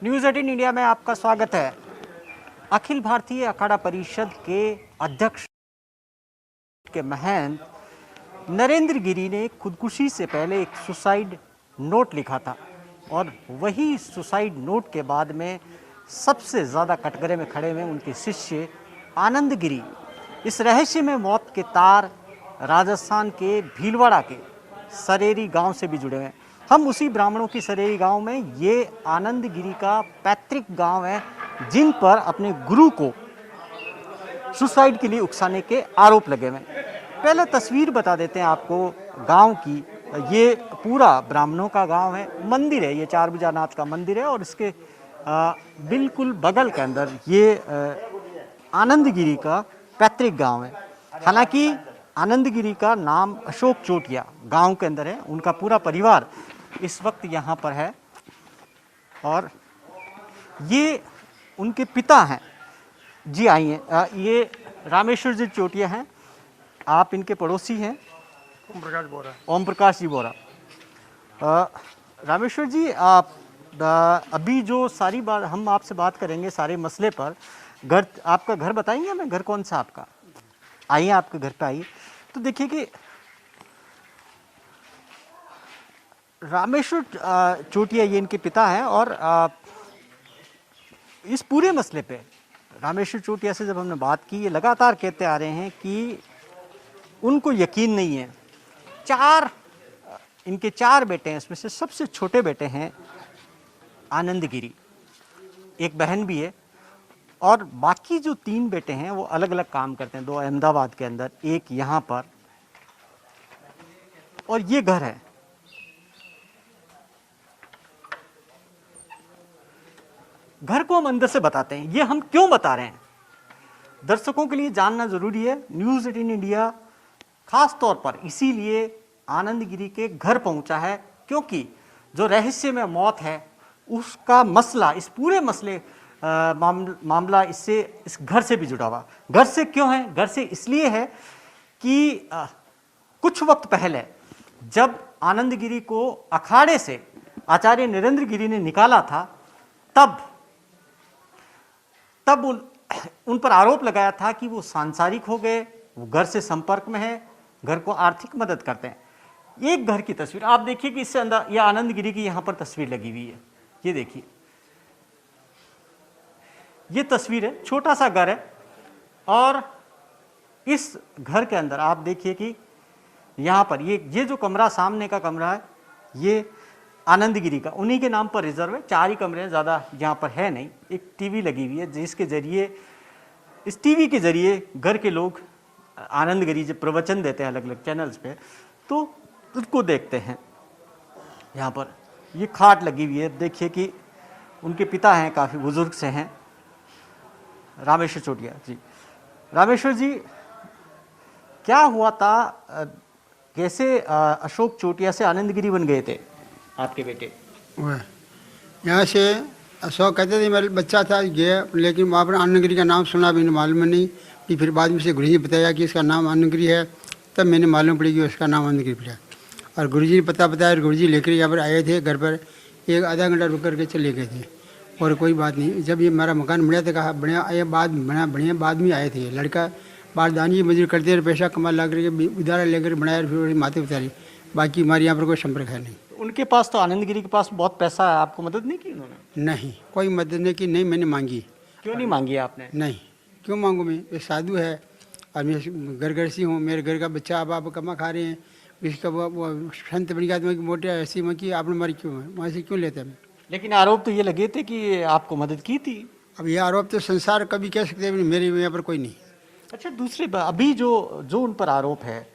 News 18 India में आपका स्वागत है। अखिल भारतीय अखाड़ा परिषद के अध्यक्ष के महंत नरेंद्र गिरी ने खुदकुशी से पहले एक सुसाइड नोट लिखा था और वही सुसाइड नोट के बाद में सबसे ज़्यादा कटघरे में खड़े हुए उनके शिष्य आनंद गिरी इस रहस्य में मौत के तार राजस्थान के भीलवाड़ा के सरेरी गांव से भी जुड़े हुए हैं। हम उसी ब्राह्मणों की सरेरी गांव में, ये आनंद गिरी का पैतृक गांव है, जिन पर अपने गुरु को सुसाइड के लिए उकसाने के आरोप लगे हुए हैं। पहले तस्वीर बता देते हैं आपको गांव की। ये पूरा ब्राह्मणों का गांव है, मंदिर है, ये चारभुजानाथ का मंदिर है और इसके बिल्कुल बगल के अंदर ये आनंद गिरी का पैतृक गांव है। हालांकि आनंद गिरी का नाम अशोक चोटिया गांव के अंदर है, उनका पूरा परिवार इस वक्त यहाँ पर है और ये उनके पिता हैं। जी आइए, ये रामेश्वर जी चोटिया हैं, आप इनके पड़ोसी हैं। ओम प्रकाश जी बोरा। रामेश्वर जी, आप अभी जो सारी बात हम आपसे बात करेंगे सारे मसले पर, घर आपका घर बताएंगे हमें, घर कौन सा आपका? आइए आपके घर पे आइए। तो देखिए कि रामेश्वर चोटिया ये इनके पिता हैं और इस पूरे मसले पे रामेश्वर चोटिया से जब हमने बात की, ये लगातार कहते आ रहे हैं कि उनको यकीन नहीं है। इनके चार बेटे हैं, इसमें से सबसे छोटे बेटे हैं आनंद गिरी, एक बहन भी है और बाकी जो तीन बेटे हैं वो अलग अलग काम करते हैं। दो अहमदाबाद के अंदर, एक यहाँ पर, और ये घर है। घर को हम अंदर से बताते हैं। ये हम क्यों बता रहे हैं, दर्शकों के लिए जानना जरूरी है। न्यूज़ 18 इंडिया खास तौर पर इसीलिए आनंद गिरी के घर पहुंचा है, क्योंकि जो रहस्य में मौत है उसका मसला, इस पूरे मसले मामला इससे, इस घर से भी जुड़ा हुआ। घर से क्यों है? घर से इसलिए है कि कुछ वक्त पहले जब आनंद गिरी को अखाड़े से आचार्य नरेंद्र गिरी ने निकाला था, तब उन पर आरोप लगाया था कि वो सांसारिक हो गए, वो घर से संपर्क में है, घर को आर्थिक मदद करते हैं। एक घर की तस्वीर आप देखिए कि इससे अंदर ये आनंद गिरी की यहाँ पर तस्वीर लगी हुई है, ये देखिए, ये तस्वीर है। छोटा सा घर है और इस घर के अंदर आप देखिए कि यहाँ पर ये जो कमरा, सामने का कमरा है, ये आनंद गिरी का, उन्हीं के नाम पर रिजर्व है। 4 ही कमरे हैं, ज़्यादा यहाँ पर है नहीं। एक टीवी लगी हुई है जिसके जरिए, इस टीवी के जरिए घर के लोग आनंद गिरी जब प्रवचन देते हैं अलग अलग चैनल्स पे, तो उसको देखते हैं। यहाँ पर ये खाट लगी हुई है, देखिए कि उनके पिता हैं, काफ़ी बुजुर्ग से हैं, रामेश्वर चोटिया जी। रामेश्वर जी, क्या हुआ था, कैसे अशोक चोटिया से आनंद गिरी बन गए थे आपके बेटे? यहाँ से अशोक कहते थे मेरा बच्चा था, गया, लेकिन वहाँ पर आनंद गिरी का नाम सुना भी मालूम नहीं। फिर बाद में से गुरु जी ने बताया कि इसका नाम आनंद गिरी है, तब मैंने मालूम पड़ी कि उसका नाम आनंद गिरी पड़ा। और गुरु जी ने पता बताया, गुरु जी लेकर यहाँ पर आए थे घर पर, एक आधा घंटा रुक करके चले गए थे और कोई बात नहीं। जब ये हमारा मकान बढ़िया था, कहा बढ़िया आया, बढ़िया बाद में आए थे। लड़का बारदानी की मजदूरी करते रहे, पैसा कमा ला करके उधारा लेकर बनाया, फिर माथे उतारी। बाकी हमारे यहाँ पर कोई संपर्क है नहीं। उनके पास तो, आनंद गिरी के पास बहुत पैसा है, आपको मदद नहीं की उन्होंने? नहीं, कोई मदद नहीं की, नहीं मैंने मांगी। क्यों नहीं मांगी आपने? नहीं, क्यों मांगू मैं? ये साधु है और मैं घर गृहस्थी हूँ, मेरे घर का बच्चा अब आप कमा खा रहे हैं, इसका वो संत बन गया तो मोटे ऐसी में कि आपने मारी क्यों है, वहाँ से क्यों लेते हैं? लेकिन आरोप तो ये लगे थे कि आपको मदद की थी। अब ये आरोप तो संसार कभी कह सकते हैं, मेरे यहाँ पर कोई नहीं। अच्छा, दूसरे अभी जो उन पर आरोप है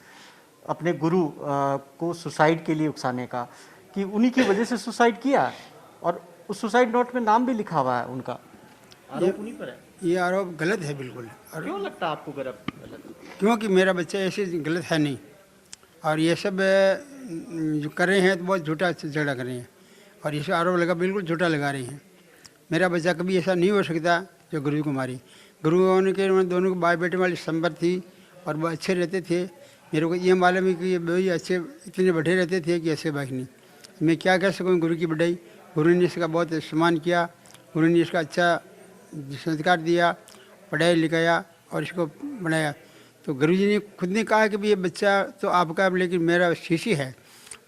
अपने गुरु को सुसाइड के लिए उकसाने का, कि उन्हीं की वजह से सुसाइड किया, और उस सुसाइड नोट में नाम भी लिखा हुआ है उनका, आरोप उन्हीं पर है। ये आरोप गलत है बिल्कुल। और क्यों लगता है आपको गलत? क्योंकि मेरा बच्चा ऐसे गलत है नहीं, और ये सब जो कर रहे हैं तो बहुत झूठा झगड़ा कर रहे हैं, और ये सब आरोप लगा बिल्कुल झूठा लगा रहे हैं। मेरा बच्चा कभी ऐसा नहीं हो सकता जो गुरु को मारी। गुरुओं के दोनों को भाई बेटे वाली संपर्क थी और वो अच्छे रहते थे। मेरे को ये मालूम है कि ये भाई अच्छे इतने बढ़े रहते थे कि ऐसे बात नहीं। मैं क्या कह सकूँ गुरु की बढ़ाई। गुरु ने इसका बहुत सम्मान किया गुरु ने इसका अच्छा संस्कार दिया, पढ़ाया लिखाया और इसको बनाया। तो गुरु जी ने खुद ने कहा कि भाई ये बच्चा तो आपका लेकिन मेरा शिष्य है,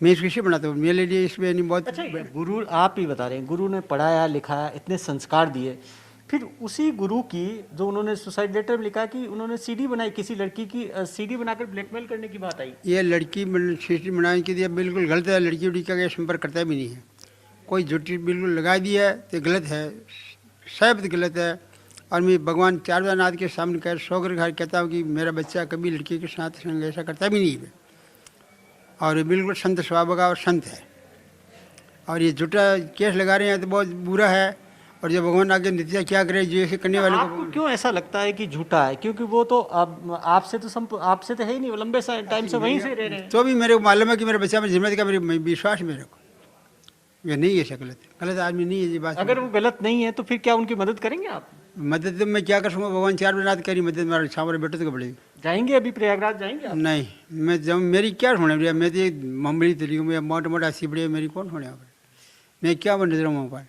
मैं इसको शिष्य बनाता हूँ, मेरे लिए इसमें नहीं बहुत। अच्छा, गुरु आप ही बता रहे हैं, गुरु ने पढ़ाया लिखाया, इतने संस्कार दिए, फिर उसी गुरु की जो उन्होंने सुसाइड लेटर में लिखा कि उन्होंने सीडी बनाई, किसी लड़की की सीडी बनाकर ब्लैकमेल करने की बात आई। ये लड़की शिष्य बनाने के लिए बिल्कुल गलत है, लड़की उड़की का संपर्क करता भी नहीं है, कोई झूठी बिल्कुल लगा दिया है तो गलत है, सब गलत है। और मैं भगवान चारवानाथ के सामने कह शौकर घर कहता हूँ कि मेरा बच्चा कभी लड़की के साथ संग ऐसा करता भी नहीं है, और ये बिल्कुल संत स्वभाव का और संत है। और ये झूठा केस लगा रहे हैं तो बहुत बुरा है, और जो भगवान आगे नतीजा क्या करे जो ऐसे करने वाले आपको क्यों ऐसा लगता है कि झूठा है? क्योंकि वो तो अब आपसे तो है ही नहीं, वो लंबे टाइम से वहीं से रह रहे हैं। तो भी मेरे को मालूम है कि मेरा बच्चा मेरी जिम्मेदारी का, मेरे विश्वास मेरे को ये नहीं है, ऐसा गलत आदमी नहीं है ये बात। अगर वो गलत नहीं है तो फिर क्या उनकी मदद करेंगे आप? मदद तो मैं क्या कर सकूँगा, भगवान चारवानाथ करी मदद, मेरा सामने बेटे तो पड़ेगी। जाएंगे अभी प्रयागराज जाएंगे आप? नहीं, मैं जब मेरी क्या होने भैया, मैं तो मामूली तरीके में मोटा मोटा ऐसी बड़ी मेरी कौन होने यहाँ पर, मैं क्या बन रहा हूँ वहाँ पर।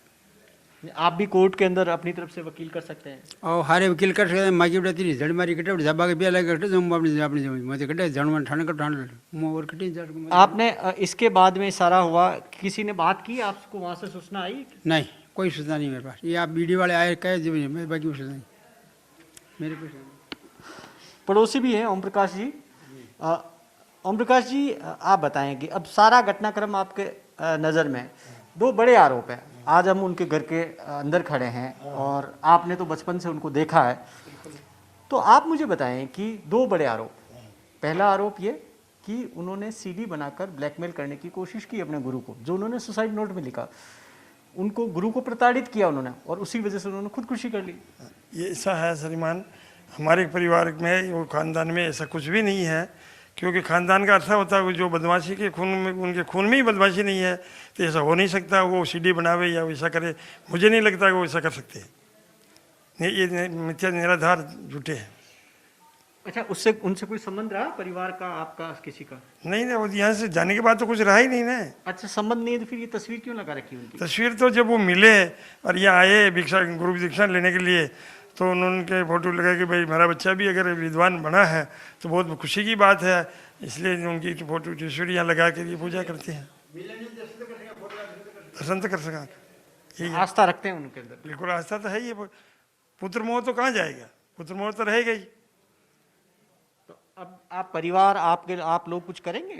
आप भी कोर्ट के अंदर अपनी तरफ से वकील कर सकते हैं। और हारे वकील कर सकते हैं, माँ की बेटा तेरी जड़ मारी कटे जबा के बिया लगे कटे जो अपनी मुझे कटे जड़ ठाने का ठान मुँह और कटे। आपने इसके बाद में सारा हुआ, किसी ने बात की आपको, वहाँ से सूचना आई? नहीं, कोई सूचना नहीं मेरे पास, ये आप वीडियो वाले आए कहे जब नहीं, मैं बाकी सूचना नहीं मेरे कुछ नहीं। पड़ोसी भी हैं ओम प्रकाश जी। ओम प्रकाश जी, आप बताएं कि अब सारा घटनाक्रम आपके नज़र में, दो बड़े आरोप हैं, आज हम उनके घर के अंदर खड़े हैं और आपने तो बचपन से उनको देखा है, तो आप मुझे बताएं कि दो बड़े आरोप, पहला आरोप ये कि उन्होंने सीडी बनाकर ब्लैकमेल करने की कोशिश की अपने गुरु को, जो उन्होंने सुसाइड नोट में लिखा, उनको गुरु को प्रताड़ित किया उन्होंने और उसी वजह से उन्होंने खुदकुशी कर ली। ये ऐसा है श्रीमान, हमारे परिवार में वो खानदान में ऐसा कुछ भी नहीं है, क्योंकि खानदान का अर्थ होता है जो बदमाशी के खून में, उनके खून में ही बदमाशी नहीं है तो ऐसा हो नहीं सकता वो सीडी बनावे या वैसा करे। मुझे नहीं लगता कि वो ऐसा कर सकते हैं, नहीं, ये मिथ्या निराधार झूठे हैं। अच्छा, उससे उनसे कोई संबंध रहा परिवार का, आपका किसी का? नहीं ना, वो यहाँ से जाने के बाद तो कुछ रहा ही नहीं ना। अच्छा, संबंध नहीं है तो फिर ये तस्वीर क्यों लगा रखी उनकी? तस्वीर तो जब वो मिले और यहाँ आए भिक्षा गुरु दीक्षा लेने के लिए तो उन्होंने फोटो लगा कि भाई मेरा बच्चा भी अगर विद्वान बना है तो बहुत खुशी की बात है, इसलिए उनकी फोटो तस्वीर यहाँ लगा के ये पूजा करते हैं, दर्शन तो कर सका। आस्था रखते हैं उनके अंदर? बिल्कुल आस्था तो है ही। पुत्र मोह तो कहाँ जाएगा, पुत्र मोह तो रहेगा ही। तो अब आप परिवार आप लोग कुछ करेंगे?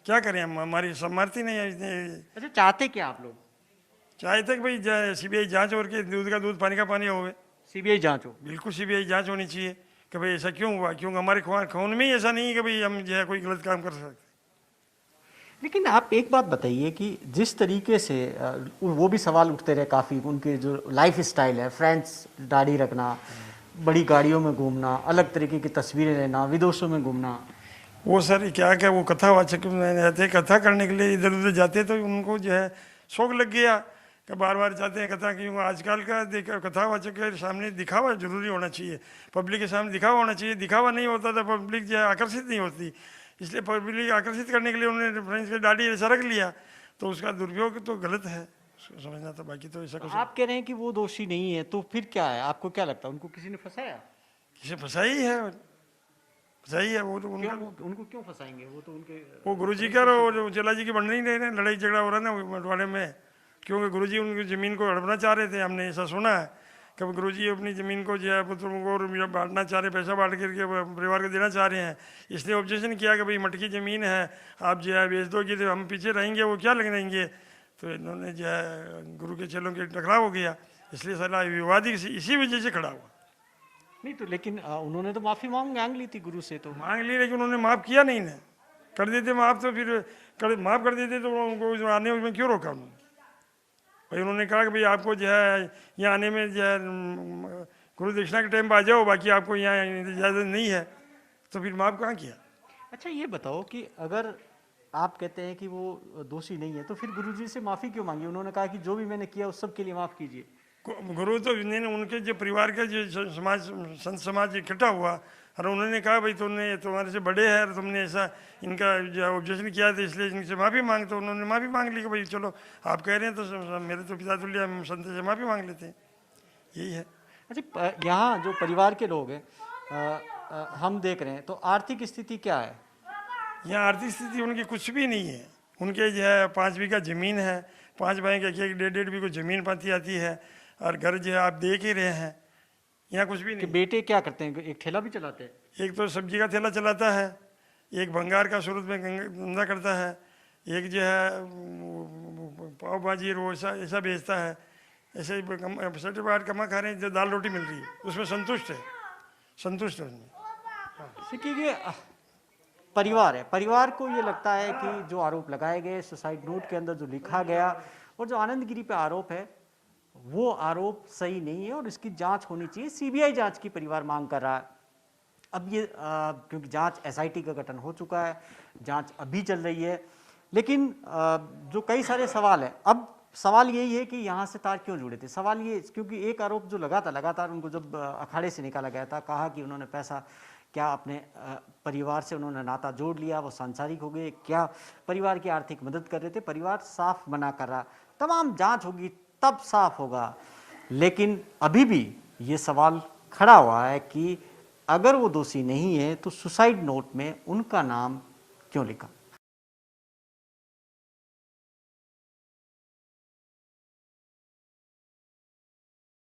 क्या करें हम, हमारी सामर्थ्य नहीं है। अच्छा, चाहते क्या आप लोग? चाहते कि भाई सीबीआई जांच और के दूध का दूध पानी का पानी हो, सीबीआई जांच हो। बिल्कुल सीबीआई जांच होनी चाहिए कि भाई ऐसा क्यों हुआ, क्योंकि हमारे खून में ही ऐसा नहीं है कि भाई हम जो है कोई गलत काम कर सकते। लेकिन आप एक बात बताइए कि जिस तरीके से वो भी सवाल उठते रहे काफ़ी, उनके जो लाइफ स्टाइल है, फ्रेंड्स दाढ़ी रखना, बड़ी गाड़ियों में घूमना, अलग तरीके की तस्वीरें लेना, विदेशों में घूमना, वो सर क्या क्या वो कथावाचक रहते, कथा करने के लिए इधर उधर जाते तो उनको जो है शौक लग गया कि बार बार जाते हैं कथा, क्योंकि आजकल का कथावाचक के सामने दिखावा जरूरी होना चाहिए, पब्लिक के सामने दिखावा होना चाहिए। दिखावा नहीं होता तो पब्लिक जो है आकर्षित नहीं होती, इसलिए पब्लिक आकर्षित करने के लिए उन्होंने फ्रेंड्स की दाढ़ी ऐसा रख लिया, तो उसका दुरुपयोग तो गलत है समझना था, बाकी तो ऐसा कुछ। आप कह रहे हैं कि वो दोषी नहीं है, तो फिर क्या है? आपको क्या लगता है, उनको किसी ने फंसाया? किसी फंसाई है, फंसाई है वो तो उनको क्यों फंसाएंगे? वो तो उनके वो गुरुजी का और चला जी की बन नहीं रहे, लड़ाई झगड़ा हो रहा है ना बंटवारे में, क्योंकि गुरुजी उनकी ज़मीन को हड़पना चाह रहे थे। हमने ऐसा सुना है कि गुरुजी अपनी ज़मीन को जो है पुत्रों को बांटना चाह रहे, पैसा बांट करके परिवार को देना चाह रहे हैं, इसलिए ऑब्जेक्शन किया कि भाई मटकी ज़मीन है, आप जो है बेच दोगे तो हम पीछे रहेंगे, वो क्या लग रहेंगे। तो इन्होंने जो है गुरु के चेलों के टकराव हो गया, इसलिए सारा विवाद इसी वजह से खड़ा हुआ। नहीं तो लेकिन उन्होंने तो माफ़ी मांग ली थी गुरु से, तो मांग ली, लेकिन उन्होंने माफ़ किया नहीं ना, कर देते माफ़ तो फिर माफ़ कर देते तो उनको आने में क्यों रोका उन्होंने। भाई उन्होंने कहा कि भाई आपको जो है यहाँ आने में जो है गुरु दक्षिणा के टाइम पर आ जाओ, बाकी आपको यहाँ इजाज़त नहीं है, तो फिर माफ़ कहाँ किया। अच्छा, ये बताओ कि अगर आप कहते हैं कि वो दोषी नहीं है तो फिर गुरुजी से माफ़ी क्यों मांगी? उन्होंने कहा कि जो भी मैंने किया उस सब के लिए माफ़ कीजिए। गुरु तो उनके जो परिवार का जो समाज संत समाज इकट्ठा हुआ और उन्होंने कहा भाई तुमने तुम्हारे से बड़े हैं और तुमने ऐसा इनका जो ऑब्जेक्शन किया था, इसलिए इनसे माफ़ी मांग, तो उन्होंने माफ़ी मांग ली कि भाई चलो आप कह रहे हैं तो मेरे तो पिता तुल्य हम संत से माफ़ी मांग लेते हैं। यही है। अच्छा, यहाँ जो परिवार के लोग हैं हम देख रहे हैं, तो आर्थिक स्थिति क्या है? यहाँ आर्थिक स्थिति उनकी कुछ भी नहीं है। उनके जो है 5 बीघा ज़मीन है, 5 भाई के 1-1 बीघा ज़मीन पाती आती है, और घर जो है आप देख ही रहे हैं, यहाँ कुछ भी कि नहीं। बेटे क्या करते हैं? एक ठेला भी चलाते हैं? एक तो सब्जी का ठेला चलाता है, एक भंगार का सूरत में धंधा करता है, एक जो है पाव भाजी रोसा ऐसा बेचता है। ऐसे ही सर्टिफाइड कमा खा रहे हैं, जो दाल रोटी मिल रही है उसमें संतुष्ट है, संतुष्ट है उसमें। देखिए ये परिवार है, परिवार को ये लगता है कि जो आरोप लगाए गए सुसाइड नोट के अंदर जो लिखा गया और जो आनंद गिरी पे आरोप है वो आरोप सही नहीं है और इसकी जांच होनी चाहिए। सीबीआई जांच की परिवार मांग कर रहा है। अब ये क्योंकि जांच एसआईटी का गठन हो चुका है, जांच अभी चल रही है, लेकिन जो कई सारे सवाल हैं, अब सवाल यही है कि यहाँ से तार क्यों जुड़े थे। सवाल ये, क्योंकि एक आरोप जो लगा था, लगातार उनको जब अखाड़े से निकाला गया था, कहा कि उन्होंने पैसा क्या अपने परिवार से उन्होंने नाता जोड़ लिया, वो सांसारिक हो गए, क्या परिवार की आर्थिक मदद कर रहे थे। परिवार साफ मना कर रहा, तमाम जांच होगी तब साफ होगा। लेकिन अभी भी ये सवाल खड़ा हुआ है कि अगर वो दोषी नहीं है तो सुसाइड नोट में उनका नाम क्यों लिखा।